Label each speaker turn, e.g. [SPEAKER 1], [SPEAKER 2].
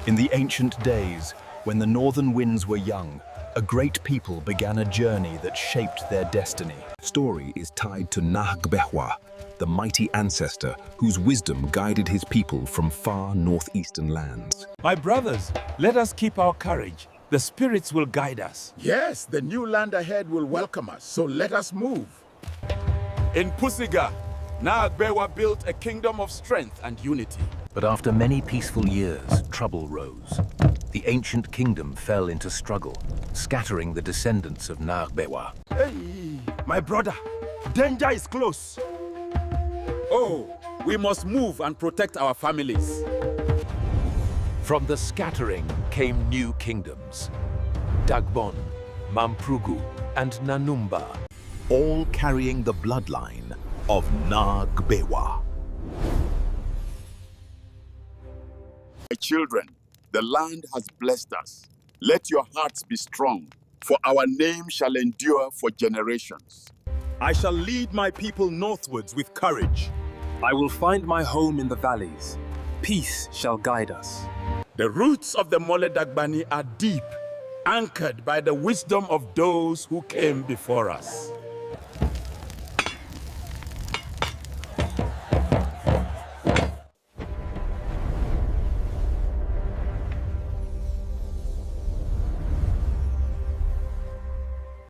[SPEAKER 1] In the ancient days, when the northern winds were young, a great people began a journey that shaped their destiny.
[SPEAKER 2] Story is tied to Nahgbehwa, the mighty ancestor whose wisdom guided his people from far northeastern lands.
[SPEAKER 3] My brothers, let us keep our courage. The spirits will guide us.
[SPEAKER 4] Yes, the new land ahead will welcome us, so let us move.
[SPEAKER 3] In Pusiga, Nahgbehwa built a kingdom of strength and unity.
[SPEAKER 1] But after many peaceful years, trouble rose. The ancient kingdom fell into struggle, scattering the descendants of Nahgbehwa.
[SPEAKER 3] Hey, my brother, danger is close. Oh, we must move and protect our families.
[SPEAKER 1] From the scattering came new kingdoms. Dagbon, Mamprugu, and Nanumba.
[SPEAKER 2] All carrying the bloodline of Nahgbehwa.
[SPEAKER 4] My children, the land has blessed us. Let your hearts be strong, for our name shall endure for generations.
[SPEAKER 3] I shall lead my people northwards with courage.
[SPEAKER 5] I will find my home in the valleys. Peace shall guide us.
[SPEAKER 3] The roots of the Mole-Dagbani are deep, anchored by the wisdom of those who came before us.